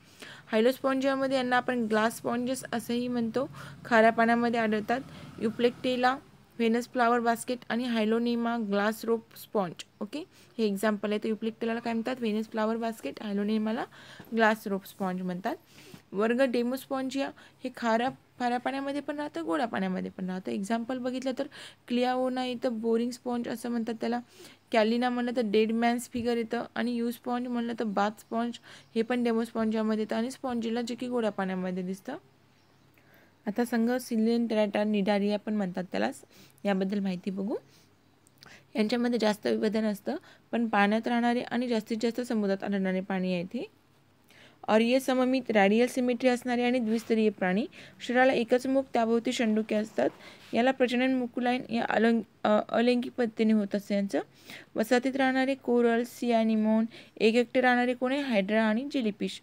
हायलोस्पॉन्जियामध्ये यांना आपण ग्लास स्पॉन्जेस असंही म्हणतो, खाऱ्या पाण्यामध्ये आढळतात. युप्लेक्टेला, व्हेनस फ्लावर बास्केट आणि हायलोनेमा, ग्लास रोप स्पॉन्ज. ओके, हे एक्झाम्पल आहे. तर युप्लेक्टेलाला काय म्हणतात, व्हेनस फ्लावर बास्केट, हायलोनेमाला ग्लास रोप स्पॉन्ज म्हणतात. वर्ग डेमोस्पॉन्जिया हे खाऱ्या पाण्यामध्ये पण राहतं, गोड्या पाण्यामध्ये पण राहतं. एक्झाम्पल बघितलं तर क्लियाओना येतं, बोरिंग स्पॉन्ज असं म्हणतात त्याला. कॅलिना म्हणलं तर डेड मॅन्स फिगर येतं आणि यू स्पॉन्ज म्हणलं तर बाथ स्पॉन्ज हे पण डेमोस्पॉन्जियामध्ये येतं. आणि स्पॉन्जिला जे की गोड्या पाण्यामध्ये दिसतं. आता संघ सिलेंटेरेटा, निडारिया पण म्हणतात त्यालाच, याबद्दल माहिती बघू. यांच्यामध्ये जास्त विभाजन असतं, पण पाण्यात राहणारे आणि जास्तीत जास्त समुद्रात आढळणारे प्राणी आहेत हे. अर्य सममित रॅडियल सिमेट्री असणारे आणि द्विस्तरीय प्राणी. शरीराला एकच मुख, त्याभोवती षण्डुके असतात. याला प्रजनन मुकुलाईन या अलैंगिक पद्धतीने होत असते. यांचं वसाहतीत राहणारे कोरल, सी ॲनिमोन, एकटे राहणारे कोणी हायड्रा आणि जेलीफिश.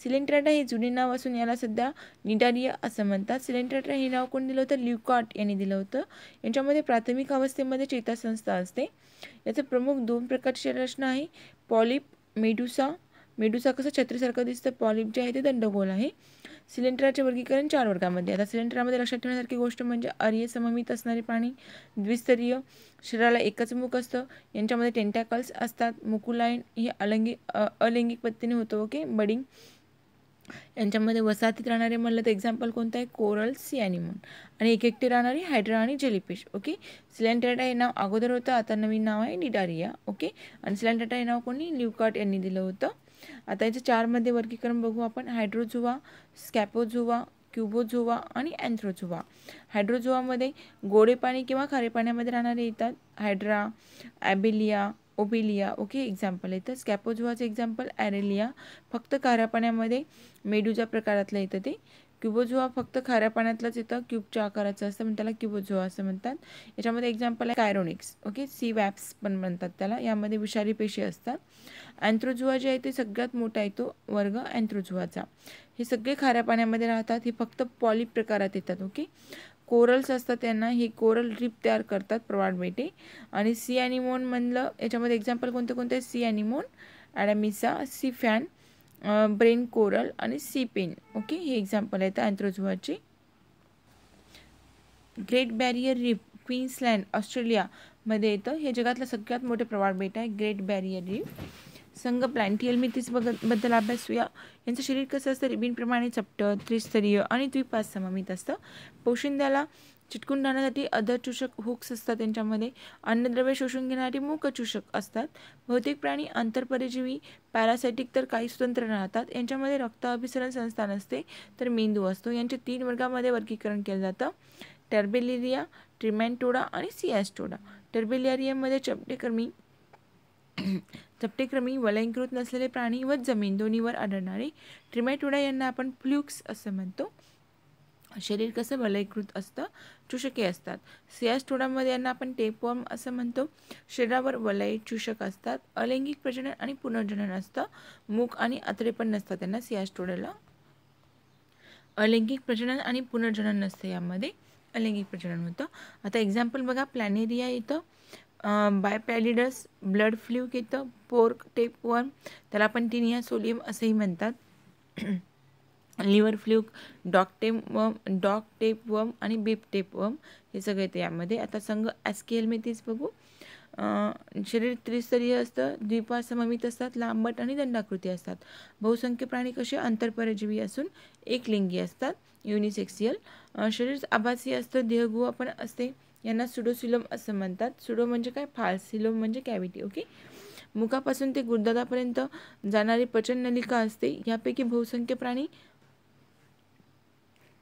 सिलेंट्राटा हे जुने नाव असून याला सध्या निडारिया असं म्हणतात. सिलेंट्राटा हे नाव कोणी दिलं होतं? ल्युकार्ट यांनी दिलं होतं. यांच्यामध्ये प्राथमिक अवस्थेमध्ये चेतासंस्था असते. याचं प्रमुख 2 प्रकारची रचना आहे, पॉलिप, मेडुसा. मेडुसा कसं छत्रीसारखं दिसतं, पॉलिप जे आहे ते दंडगोल आहे. सिलेंट्राचे वर्गीकरण 4 वर्गामध्ये. आता सिलेंट्रामध्ये लक्षात ठेवण्यासारखी गोष्ट म्हणजे अर्य सममित असणारे प्राणी, द्विस्तरीय, शरीराला एकच मुख असतं, यांच्यामध्ये टेंटॅकल्स असतात, मुकुलाईन हे अलैंगिक पद्धतीने होतं. Okay, budding. यांच्यामध्ये वसाहतीत राहणारे म्हणलं तर एक्झाम्पल कोणतं आहे? Coral, sea anemone. आणि एकटे राहणारी हायड्रा आणि जेलीफिश. ओके, सिलेंट्राटा हे नाव अगोदर होतं, आता नवीन नाव आहे निडारिया. ओके, आणि सिलेंट्राटा हे नाव कोणी? ल्युकार्ट यांनी दिलं होतं. आता याचं 4मध्ये वर्गीकरण बघू आपण. हायड्रोझोआ, स्कॅपोझोआ, क्युबोझोआ आणि अँथ्रोझोआ. हायड्रोझोआमध्ये गोडे पाणी किंवा खारे पाण्यामध्ये राहणारे येतात. Hydra, obelia, obelia. Okay, example येतं. स्कॅपोझोआचं एक्झाम्पल ॲरेलिया, फक्त खाऱ्या पाण्यामध्ये मेडुजा प्रकारातलं येतं ते. क्युबोझोआ फक्त खाऱ्या पाण्यातलंच येतं, क्यूबच्या आकाराचं असतं, म्हणून त्याला क्युबोझोआ असं म्हणतात. याच्यामध्ये एक्झाम्पल आहे कायरोनिक्स. ओके, सी वॅप्स पण म्हणतात त्याला. यामध्ये विषारी पेशी असतात. अँथ्रोझोआ जे आहे ते सगळ्यात मोठा येतो वर्ग अँथ्रोझोआचा. हे सगळे खाऱ्या पाण्यामध्ये राहतात. हे फक्त पॉलिप प्रकारात येतात. ओके, कोरल्स असतात, त्यांना हे कोरल रीप तयार करतात, प्रवाळ बेटे. आणि सी ॲनिमोन म्हणलं, याच्यामध्ये एक्झाम्पल कोणते कोणते? Sea anemone, adamsia, sea fan, brain coral आणि सी पेन. ओके, हे एक्झाम्पल आहेत अँथ्रोझोआचे. ग्रेट बॅरियर रीफ क्वीन्सलँड, ऑस्ट्रेलियामध्ये येतं. हे जगातलं सगळ्यात मोठे प्रवाळ बेट आहे, ग्रेट बॅरियर रीफ. संघ प्लॅन्टियलमितीस बद्दल अभ्यासूया. यांचं शरीर कसं असतं? रिबीनप्रमाणे चपटं, त्रिस्तरीय आणि द्विपाद सममित असतं. पोशिंद्याला चिटकून राहण्यासाठी अधरचूषक हुक्स असतात. त्यांच्यामध्ये अन्नद्रव्य शोषून घेणारी मूकचूषक असतात. बहुतेक प्राणी आंतरपरिजीवी, पॅरासायटिक तर काही स्वतंत्र राहतात. यांच्यामध्ये रक्त अभिसरण संस्था नसते, तर मेंदू असतो. यांचे 3 वर्गामध्ये वर्गीकरण केलं जातं, टर्बेलिरिया, ट्रिमॅटोडा आणि सिॲस्टोडा. टर्बेलिरियामध्ये चपटेक्रमी वलयीकृत नसलेले प्राणी व जमीन दोन्हीवर आढळणारे. ट्रिमॅटोडा यांना आपण फ्ल्युक्स असं म्हणतो. शरीर कसं वलयीकृत असतं, चूषके असतात. सिॲस्टोडामध्ये यांना आपण टेपवर्म असं म्हणतो. शरीरावर वलय चूषक असतात. अलैंगिक प्रजनन आणि पुनर्जनन असतं. मूक आणि आतडे पण नसतात त्यांना, सिॲस्टोडाला. अलैंगिक प्रजनन आणि पुनर्जनन नसतं, यामध्ये अलैंगिक प्रजनन होतं. आता एक्झाम्पल बघा, प्लॅनेरिया येतं, बायपॅलिडस, ब्लड फ्ल्यूक येतं, पोर्क टेपवर्म, त्याला आपण टिनिया सोलियम असंही म्हणतात, लिव्हर फ्ल्यूक, डॉग टेपवर्म आणि बीप टेपवर्म, हे सगळे येते यामध्ये. आता संघ ॲस्किएलमितीस बघू. शरीर त्रिस्तरीय असतं, द्विपाद सममित असतात, लांबट आणि दंडाकृती असतात. बहुसंख्य प्राणी कसे? आंतरपरजीवी असून एकलिंगी असतात, युनिसेक्सियल. शरीर आभासी असतं, देहगुहा पण असते. यांना सुडोसिलोम असं म्हणतात. सुडो म्हणजे काय? फाल्स, सिलोम म्हणजे कॅव्हिटी. ओके, मुखापासून ते गुददादापर्यंत जाणारी पचननलिका असते. यापैकी बहुसंख्य प्राणी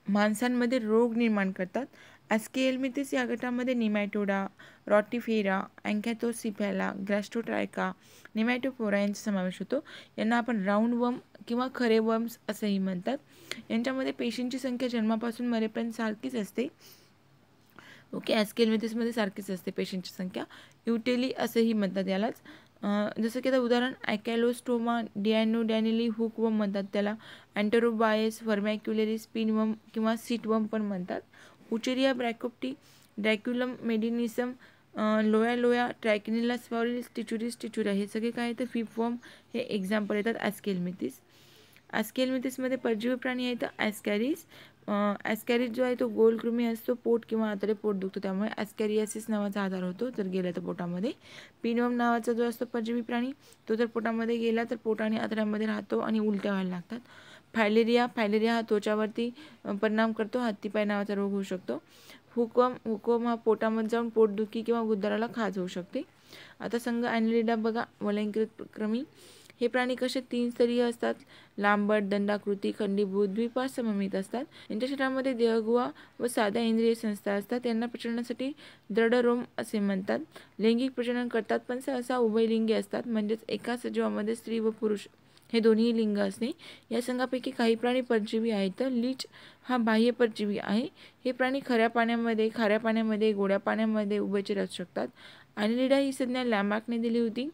माणसांमध्ये रोग निर्माण करतात. ॲस्किएलमितीस या गटामध्ये निमॅटोडा, रॉटिफेरा, अँकॅथोसिफॅला, ग्रॅस्टोट्रायका, निमॅटोफोरा यांचा समावेश होतो. यांना आपण राऊंड वर्म किंवा खरे वर्म्स असंही म्हणतात. यांच्यामध्ये पेशींची संख्या जन्मापासून मरेपर्यंत सारखीच असते. ओके, ॲस्किएलमितीसमध्ये सारखीच असते पेशींची संख्या. युटेली असंही म्हणतात यालाच. जसं की आता उदाहरण, ॲकॅलोस्टोमा डॅनिली हुकवर्म म्हणतात त्याला. अँटेरोबायस, व्हर्मॅक्युलरी, स्पिनवर्म किंवा सीटवर्म पण म्हणतात. उचेरिया ब्रॅकोप्टी, ड्रॅक्युलम मेडिनिसम, लोया, ट्रॅकिनिला स्पॉरिल, टिचुरा, हे सगळे काय येतं? फिपवर्म, हे एक्झाम्पल येतात ॲस्किएलमितीस. ॲस्किएलमितीसमध्ये परजीवी प्राणी आहेत ॲस्कॅरिस. ॲस्कॅरिस जो आहे तो गोलकृमी असतो, पोट किंवा आतडे पोट दुखतो, त्यामुळे ॲस्कॅरियासिस नावाचा आजार होतो जर गेला तर पोटामध्ये. पिनवर्म नावाचा जो असतो परजीवी प्राणी, तो जर पोटामध्ये गेला तर पोट आणि आतड्यामध्ये राहतो आणि उलट्या व्हायला लागतात. फायलेरिया हा त्वचावरती परिणाम करतो, हत्तीपाय नावाचा रोग होऊ शकतो. हुकवर्म हा पोटामध्ये जाऊन पोटदुखी किंवा गुदद्वाराला खाज होऊ शकते. आता संघ ॲनिलिडा बघा, वलयीकृत क्रमी. हे प्राणी कसे? 3 स्तरीय असतात, लांबट, दंडाकृती, खंडीभूत, द्विपाद सममित असतात. यांच्या शरीरामध्ये देहगुहा व साध्या इंद्रिय संस्था असतात. यांना प्रजननासाठी दृढरोम असे म्हणतात. लैंगिक प्रजनन करतात, पण सहसा उभयलिंगी असतात, म्हणजेच एका सजीवामध्ये स्त्री व पुरुष हे दोन्ही लिंग असणे. या संघापैकी काही प्राणी परजीवी आहेत. लीच हा बाह्य परजीवी आहे. हे प्राणी खाऱ्या पाण्यामध्ये, गोड्या पाण्यामध्ये उभयचर असू शकतात. ॲनिलिडा ही संज्ञा लॅम्बार्कने दिली होती.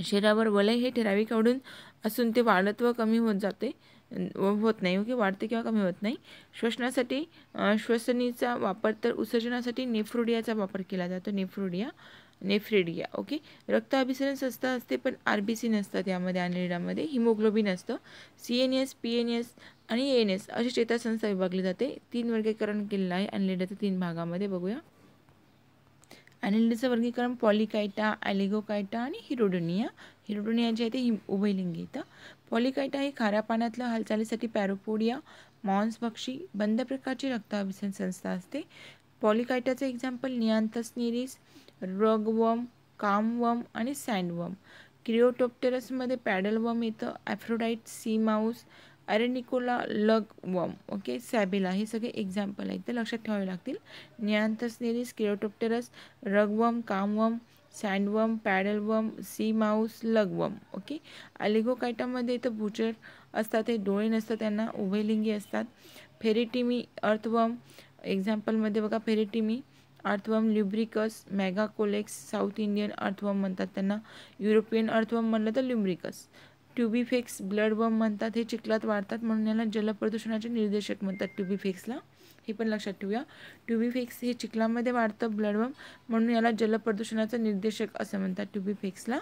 शरीरावर वलय हे ठराविक आवडून असून ते वाढत व कमी होत जाते, होत नाही. ओके, वाढते किंवा कमी होत नाही. श्वसनासाठी श्वसनीचा वापर, तर उत्सर्जनासाठी नेफ्रोडियाचा वापर केला जातो. नेफ्रेडिया. ओके, रक्त अभिसरण संस्था असते, पण RBC नसतात यामध्ये. ॲनिलिडामध्ये हिमोग्लोबिन असतं. CNS, PNS आणि ANS अशी चेतासंस्था विभागली जाते. 3 वर्गीकरण केलेलं आहे ॲनिलिडाचं 3 भागामध्ये. बघूया. ॲनिलिडाचं वर्गीकरण पॉलिकायटा, ॲलिगोकायटा आणि हिरोडोनिया. हिरोडोनिया जे आहे ते उभयलिंगी येतं. पॉलिकायटा हे खाऱ्या पाण्यातल्या हालचालीसाठी पॅरोपोडिया, मांसभक्षी, बंद प्रकारची रक्त अभिसरण संस्था असते. पॉलिकायटाचे एक्झाम्पल नियांथस निरिस, रगवर्म, कामवर्म आणि सँडवर्म. क्रिओटोप्टेरसमध्ये पॅडलवर्म येतं. ॲफ्रोडाईट, सी माऊस, अरेनिकोला, लगवर्म, ओके, सॅबेला, हे सगळे एक्झाम्पल आहेत, ते लक्षात ठेवावे लागतील. नियांथस निरिस, क्रिओटोप्टेरस, रगवर्म, कामवर्म, सँडवर्म, पॅडलवर्म, सी माऊस, लगवर्म. ओके, ॲलिगोकायटामध्ये इथं भूचर असतात, हे डोळे नसतात त्यांना, उभयलिंगी असतात. फेरिटिमी, अर्थवर्म, एक्झाम्पलमध्ये बघा, फेरिटिमी, अर्थवर्म, ल्युब्रिकस, मॅगाकोलेक्स, साऊथ इंडियन अर्थवर्म म्हणतात त्यांना. युरोपियन अर्थवर्म म्हणलं तर ल्युब्रिकस. ट्युबिफेक्स, ब्लडवर्म म्हणतात, हे चिखलात वाढतात म्हणून याला जलप्रदूषणाचे निर्देशक म्हणतात ट्युबिफेक्सला, हे पण लक्षात ठेवूया. ट्युबिफेक्स हे चिखलामध्ये वाढतं ब्लडवर्म, म्हणून याला जलप्रदूषणाचं निर्देशक असं म्हणतात ट्युबिफेक्सला.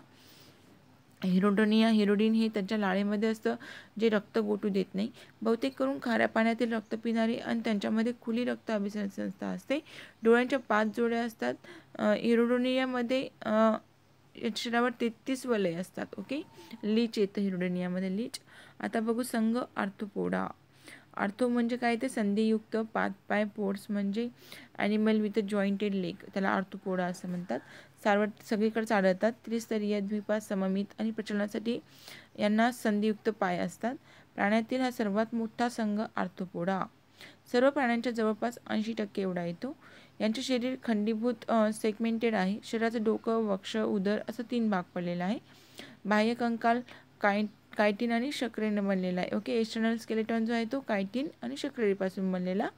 हिरोडीन हे त्यांच्या लाळेमध्ये असतं, जे रक्त गोटू देत नाही. बहुतेक करून खाऱ्या पाण्यातील रक्त पिणारी आणि त्यांच्यामध्ये खुली रक्त अभिसरण संस्था असते. डोळ्यांच्या 5 जोड्या असतात. हिरोडोनियामध्ये शरीरावर 33 वलय असतात. ओके, लीच येतं हिरोडोनियामध्ये, लीच. आता बघू संघ आर्थ्रोपोडा. आर्थो म्हणजे काय, ते संधियुक्त 5 पाय. पोड्स म्हणजे ॲनिमल विथ जॉईंटेड लेग, त्याला आर्थ्रोपोडा असं म्हणतात. सगळीकडे आढळतात. त्रिस्तरीय, द्विपाद, सममित आणि प्रचलनासाठी यांना संधियुक्त पाय असतात. प्राण्यातील हा सर्वात मोठा संघ आर्थ्रोपोडा. सर्व प्राण्यांच्या जवळपास 80% एवढा येतो. यांचे शरीर खंडीभूत सेगमेंटेड आहे. शरीराचं डोकं, वक्ष, उदर असं 3 भाग पडलेला आहे. बाह्य कंकाल कायटिन आणि शक्रेने बनलेला आहे. ओके, एक्सटर्नल स्केलेटॉन जो आहे तो कायटिन आणि शक्रेपासून बनलेला.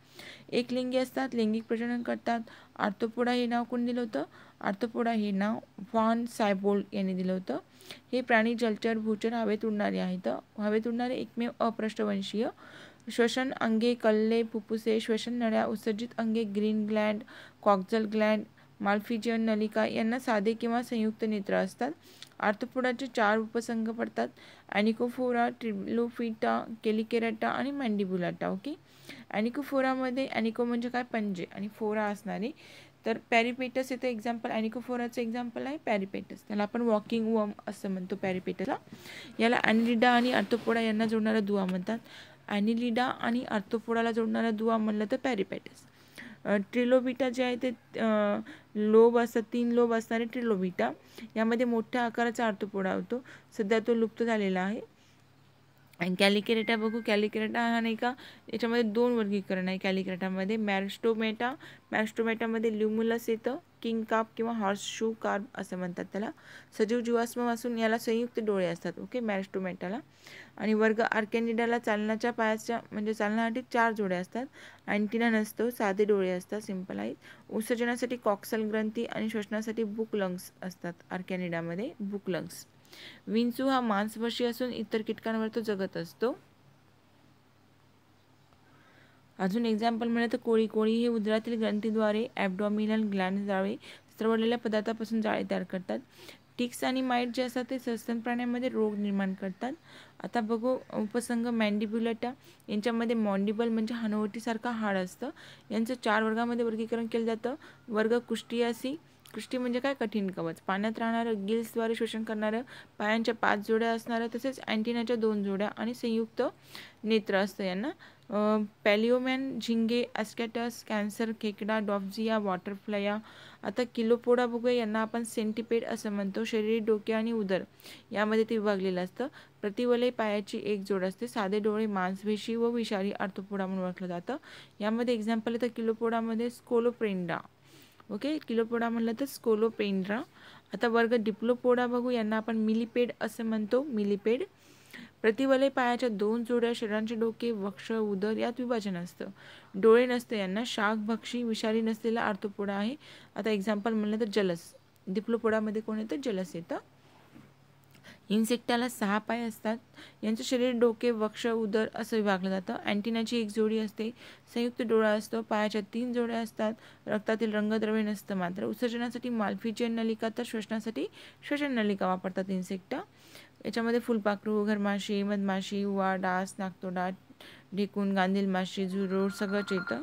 एकलिंगी असतात, लैंगिक प्रजनन करतात. आर्थ्रोपोडा हे नाव कोण दिलं होतं? आर्थ्रोपोडा हे नाव व्हॉन सायबोल्ड यांनी दिलं होतं. हे प्राणी जलचर, भूचर, हवेत उडणारे आहेत. हवेत उडणारे एकमेव अपृष्ठवंशीय. श्वसन अंगे, कल्ले, फुफ्फुसे, श्वसन नळ्या, उत्सर्जित अंगे, ग्रीन ग्लँड, कॉक्झल ग्लँड, माल्फिजियन नलिका यांना साधे किंवा संयुक्त नेत्र असतात. आर्थ्रोपोडाचे 4 उपसंघ पडतात: ॲनिकोफोरा, ट्रिलोफिटा, केलिकेराटा आणि मॅन्डिबुलाटा. ओके, ॲनिकोफोरामध्ये, ॲनिको म्हणजे काय, पंजे, आणि फोरा असणारे. तर पॅरिपेटस येतं एक्झाम्पल, ॲनिकोफोराचं एक्झाम्पल आहे पॅरिपेटस, त्याला आपण वॉकिंग वर्म असं म्हणतो पॅरिपेटसला. याला ॲनिलिडा आणि आर्थ्रोपोडा यांना जोडणारा दुवा म्हणतात. ॲनिलिडा आणि आर्थ्रोपोडाला जोडणारा दुवा म्हणलं तर पॅरिपेटस. ट्रिलोबिटा जे आहे ते लोब असतात, 3 लोब असणारे ट्रिलोबिटा. यामध्ये मोठ्या आकाराचा आर्थ्रोपोडा होतो, सध्या तो लुप्त झालेला आहे. आणि कॅलिकेरेटा बघू. कॅलिकेरेटा हा नाही का, याच्यामध्ये 2 वर्गीकरण आहे कॅलिकेरेटामध्ये. मॅरिस्टोमेटामध्ये ल्युमुलस येतं, किंग कार्प किंवा हॉर्स शू कार्प असं म्हणतात त्याला. सजीव जीवाश्म असून याला संयुक्त डोळे असतात. ओके, मॅरिस्टोमेटाला. आणि वर्ग आर्कॅनिडाला चालण्याच्या पायाच्या म्हणजे चालण्यासाठी 4 जोड्या असतात. अँटिना नसतो, साधे डोळे असतात, सिंपल आहेत. उत्सर्जनासाठी कॉक्सल ग्रंथी आणि श्वसनासाठी बुक लंग्स असतात आर्कॅनिडामध्ये, बुक लंग्स. विंचू हा मांसभक्षी असून इतर कीटकांवर तो जगत असतो. अजून एक्झाम्पल म्हणलं तर कोळी. कोळी हे उदरातील ग्रंथीद्वारे ॲब्डॉमिनल ग्लँड जाळे स्त्रवलेल्या पदार्थापासून जाळे तयार करतात. टिक्स आणि माईट जे असतात ते सस्तन प्राण्यांमध्ये रोग निर्माण करतात. आता बघू उपसंघ मॅन्डिब्युलाटा. यांच्यामध्ये मॉन्डिबल म्हणजे हनुवटीसारखा हाड असतं. यांचं 4 वर्गामध्ये वर्गीकरण केलं जातं. वर्ग कुष्टियासी. कुष्टी म्हणजे काय, कठीण कवच. पाण्यात राहणारं, गिल्सद्वारे शोषण करणारं, पायांच्या 5 जोड्या असणारं, तसेच अँटिनाच्या 2 जोड्या आणि संयुक्त नेत्र असतं यांना. पॅलिओमॅन, झिंगे, ॲस्कॅटस, कॅन्सर, खेकडा, डॉफ्झिया, वॉटरफ्लाया. आता किलोपोडा बघूया. यांना आपण सेंटिपेड असं म्हणतो. शरीर, डोके आणि उदर यामध्ये ते विभागलेलं असतं. प्रतिवलय पायाची 1 जोड असते. साधे डोळे, मांसपेशी व विषारी आर्थ्रोपोडा म्हणून ओळखलं जातं. यामध्ये एक्झाम्पल येतं किलोपोडामध्ये स्कोलोप्रेंडा, ओके. किलोपोडा म्हणलं तर स्कोलोपेंड्रा. आता वर्ग डिप्लोपोडा बघू. यांना आपण मिलीपेड असं म्हणतो. मिलीपेड. प्रतिवलय पायाच्या 2 जोड्या, शरीरांचे डोके, वक्ष, उदर यात विभाजन असतं. डोळे नसते यांना. शाकभक्षी, विषारी नसलेला आर्थ्रोपोडा आहे. आता एक्झाम्पल म्हणलं तर जलस. डिप्लोपोडामध्ये कोण येतं? जलस येतं. इन्सेक्टाला 6 पाय असतात. यांचं शरीर डोके, वक्ष, उदर असं विभागलं जातं. अँटिनाची 1 जोडी असते. संयुक्त डोळा असतो. पायाच्या 3 जोड्या असतात. रक्तातील रंगद्रव्य नसतं. मात्र उत्सर्जनासाठी माल्फिजियन नलिका तर श्वसनासाठी श्वसन नलिका वापरतात इन्सेक्टा. याच्यामध्ये फुलपाखरू, घरमाशी, मधमाशी, उवा, डास, नाकतोडा, ढेकून, गांधील माशी, झुरोड सगळंच येतं.